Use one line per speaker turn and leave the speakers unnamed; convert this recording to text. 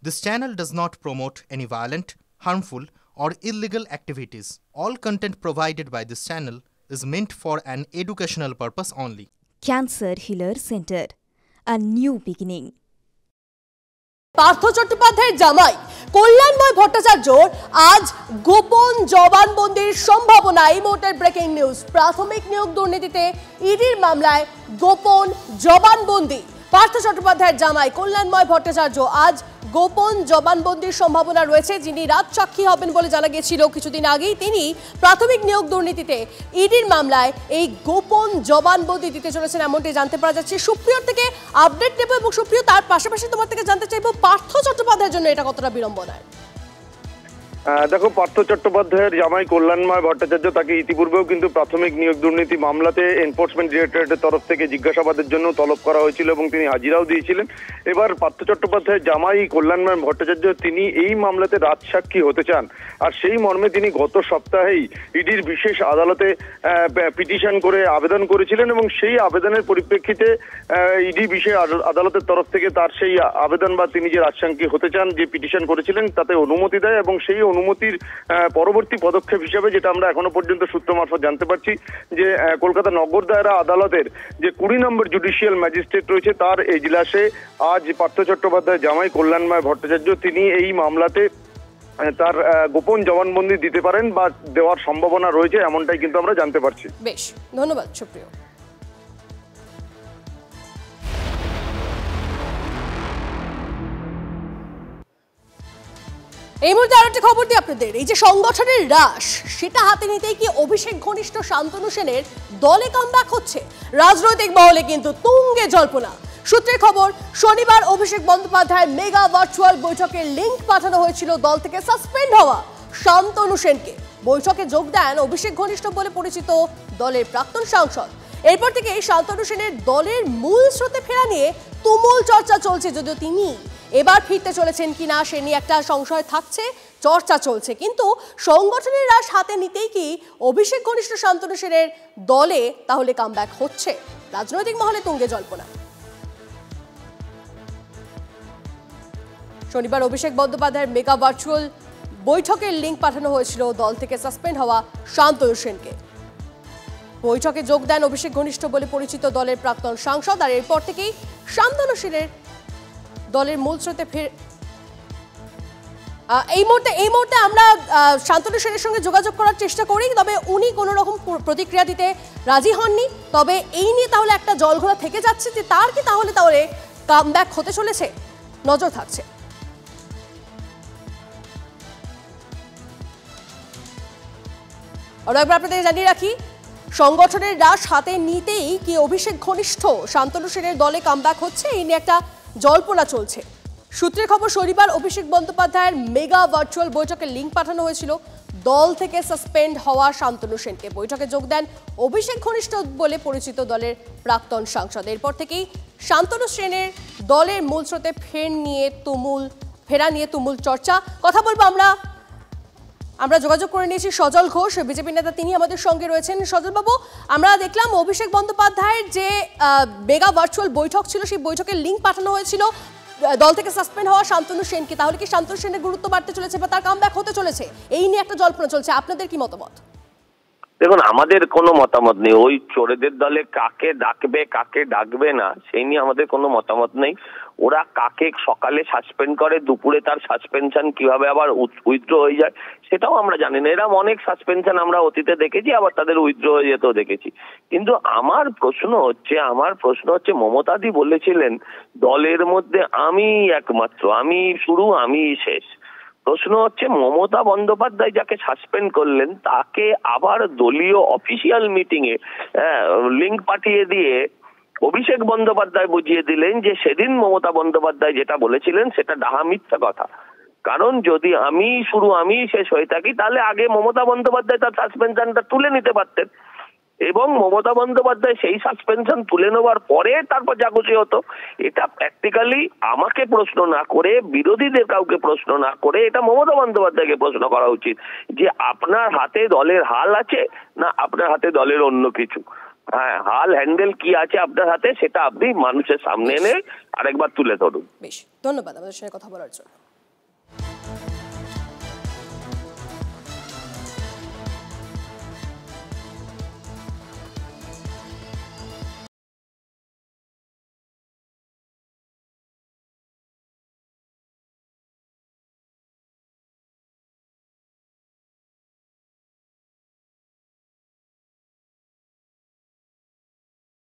This channel does not promote any violent, harmful, or illegal activities. All content provided by this channel is meant for an educational purpose only.
Cancer Healer Center, a new beginning.
Partha চট্টোপাধ্যায়ের জামাই কল্যাণময় ভট্টাচার্যর আজ গোপন জবানবন্দির সম্ভাবনা। এই মুহূর্তের breaking news, প্রাথমিক নিয়োগ দুর্নীতিতে ইডির মামলায় গোপন জবানবন্দি। পার্থ চট্টোপাধ্যায়ের জামাই কল্যাণময় ভট্টাচার্য আজ গোপন জবানবন্দির সম্ভাবনা রয়েছে। যিনি রাত সাক্ষী হবেন বলে জানা গিয়েছিল কিছুদিন আগেই, তিনি প্রাথমিক নিয়োগ দুর্নীতিতে ইডির মামলায় এই গোপন জবানবন্দি দিতে চলেছেন এমনটি জানতে পারা যাচ্ছে। সুপ্রিয়র থেকে আপডেট নেব এবং সুপ্রিয়, তার পাশাপাশি তোমার থেকে জানতে চাইবো পার্থ চট্টোপাধ্যায়ের জন্য এটা কতটা বিড়ম্বনার?
দেখো, পার্থ চট্টোপাধ্যায়ের জামাই কল্যাণময় ভট্টাচার্য, তাকে ইতিপূর্বেও কিন্তু প্রাথমিক নিয়োগ দুর্নীতি মামলাতে এনফোর্সমেন্ট ডিরেক্টরেটের তরফ থেকে জিজ্ঞাসাবাদের জন্য তলব করা হয়েছিল এবং তিনি হাজিরাও দিয়েছিলেন। এবার পার্থ চট্টোপাধ্যায়ের জামাই কল্যাণময় ভট্টাচার্য তিনি এই মামলাতে রাজসাক্ষী হতে চান, আর সেই মর্মে তিনি গত সপ্তাহেই ইডির বিশেষ আদালতে পিটিশন করে আবেদন করেছিলেন এবং সেই আবেদনের পরিপ্রেক্ষিতে ইডি বিশেষ আদালতের তরফ থেকে তার সেই আবেদন বা তিনি যে রাজসাক্ষী হতে চান যে পিটিশন করেছিলেন তাতে অনুমতি দেয় এবং সেই অনুমতির পরবর্তী পদক্ষেপ হিসেবে যেটা আমরা এখনো পর্যন্ত সূত্র মারফত জানতে পারছি যে কলকাতা নগর দায়রা আদালতের যে 20 নম্বর জুডিশিয়াল ম্যাজিস্ট্রেট রয়েছে তার এজলাসে আজ পার্থ চট্টোপাধ্যায় জামাই কল্যাণময় ভট্টাচার্য তিনি এই মামলাতে তার গোপন জবানবন্দি দিতে পারেন বা দেওয়ার সম্ভাবনা রয়েছে, এমনটাই কিন্তু আমরা জানতে পারছি।
বেশ, ধন্যবাদ সুপ্রিয়। এই মুহূর্তে আরেকটি খবর দিই আপনাদের। এই যে সংগঠনের হ্রাস, সেটা হাতে নিতেই কি অভিষেক ঘনিষ্ঠ শান্তনু সেনের দলে কামব্যাক হচ্ছে? রাজনৈতিক মহলে কিন্তু তুঙ্গে জল্পনা। সূত্রের খবর, শনিবার অভিষেক বন্দ্যোপাধ্যায়ের মেগা ভার্চুয়াল বৈঠকের লিঙ্ক পাঠানো হয়েছিল দল থেকে সাসপেন্ড হওয়া শান্তনু সেনকে। বৈঠকে যোগ দেন অভিষেক ঘনিষ্ঠ বলে পরিচিত দলের প্রাক্তন সাংসদ। এরপর থেকে শান্তনু সেনের দলের মূল স্রোতে ফেরা নিয়ে তুমুল চর্চা চলছে। যদিও তিনি এবার ফিরতে চলেছেন কিনা সে নিয়ে একটা সংশয় থাকছে, চর্চা চলছে। কিন্তু সংগঠনের হ্রাস হাতে নিতেই কি অভিষেক ঘনিষ্ঠ শান্তনু সেনের দলে তাহলে কামব্যাক হচ্ছে? রাজনৈতিক মহলে তুঙ্গে জল্পনা। শনিবার অভিষেক বন্দ্যোপাধ্যায়ের মেগা ভার্চুয়াল বৈঠকের লিঙ্ক পাঠানো হয়েছিল দল থেকে সাসপেন্ড হওয়া শান্তনু সেনকে। বৈঠকে যোগ দেন অভিষেক ঘনিষ্ঠ বলে পরিচিত দলের প্রাক্তন সাংসদ, আর এরপর থেকেই শান্তনু সেনের দলের মূল স্রোতে এই মুহূর্তে আমরা শান্তনু সেনের সঙ্গে যোগাযোগ করার চেষ্টা করি, তবে উনি কোনো রকম প্রতিক্রিয়া দিতে রাজি হননি। তবে এই নিয়ে তাহলে একটা জলঘোলা থেকে যাচ্ছে যে তার কি তাহলে কামব্যাক হতে চলেছে, নজর থাকছে। আরো একবার আপনাদের জানিয়ে রাখি, সংগঠনের হ্রাস হাতে নিতেই কি অভিষেক ঘনিষ্ঠ শান্তনু সেনের দলে কামব্যাক হচ্ছে, এই নিয়ে একটা জল্পনা চলছে। সূত্রের খবর, শনিবার অভিষেক বন্দ্যোপাধ্যায়ের মেগা ভার্চুয়াল বৈঠকের লিঙ্ক পাঠানো হয়েছিল দল থেকে সাসপেন্ড হওয়া শান্তনু সেনকে। বৈঠকে যোগ দেন অভিষেক ঘনিষ্ঠ বলে পরিচিত দলের প্রাক্তন সাংসদ। এরপর থেকেই শান্তনু সেনের দলের মূল স্রোতে ফেরা নিয়ে তুমুল চর্চা। কথা বলবো আমরা যোগাযোগ করে নিয়েছি সজল ঘোষ, বিজেপি নেতা, তিনি আমাদের সঙ্গে রয়েছেন। সজল বাবু, আমরা দেখলাম অভিষেক বন্দ্যোপাধ্যায়ের যে মেগা ভার্চুয়াল বৈঠক ছিল সেই বৈঠকের লিঙ্ক পাঠানো হয়েছিল দল থেকে সাসপেন্ড হওয়া শান্তনু সেনকে। তাহলে কি শান্তনু সেনের গুরুত্ব বাড়তে চলেছে বা তার কামব্যাক হতে চলেছে, এই নিয়ে একটা জল্পনা চলছে, আপনাদের কি মতামত?
দেখুন, আমাদের কোনো মতামত নেই। ওই চোরেদের দলে কাকে ডাকবে কাকে ডাকবে না সেই নিয়ে আমাদের কোনো মতামত নেই। ওরা কাকে সকালে সাসপেন্ড করে, দুপুরে তার সাসপেনশন কিভাবে আবার উইথড্র হয়ে যায় সেটাও আমরা জানি না। এরকম অনেক সাসপেনশন আমরা অতীতে দেখেছি, আবার তাদের উইথড্র হয়ে যেতেও দেখেছি। কিন্তু আমার প্রশ্ন হচ্ছে মমতাদি বলেছিলেন দলের মধ্যে আমি একমাত্র, আমি শুরু আমি শেষ। প্রশ্ন হচ্ছে মমতা বন্দ্যোপাধ্যায় যাকে সাসপেন্ড করলেন তাকে আবার দলীয় অফিসিয়াল মিটিং এ লিঙ্ক পাঠিয়ে দিয়ে অভিষেক বন্দ্যোপাধ্যায় বুঝিয়ে দিলেন যে সেদিন মমতা বন্দ্যোপাধ্যায় যেটা বলেছিলেন সেটা ডাহা মিথ্যা কথা। কারণ যদি আমি শুরু আমি শেষ হয়ে থাকি তাহলে আগে মমতা বন্দ্যোপাধ্যায় তার সাসপেনশনটা তুলে নিতে পারতেন এবং মমতা বন্দ্যোপাধ্যায় সেই সাসপেনশন তুলে নেওয়ার পরে তারপর যা খুশি হতো। এটা প্র্যাকটিক্যালি আমাকে প্রশ্ন না করে, বিরোধীদের কাউকে প্রশ্ন না করে এটা মমতা বন্দ্যোপাধ্যায়কে প্রশ্ন করা উচিত যে আপনার হাতে দলের হাল আছে না আপনার হাতে দলের অন্য কিছু। হ্যাঁ, হাল হ্যান্ডেল কি আছে আপনার হাতে সেটা আপনি মানুষের সামনে এনে আরেকবার তুলে ধরুন।
বেশ, ধন্যবাদ আমাদের সঙ্গে কথা বলার জন্য।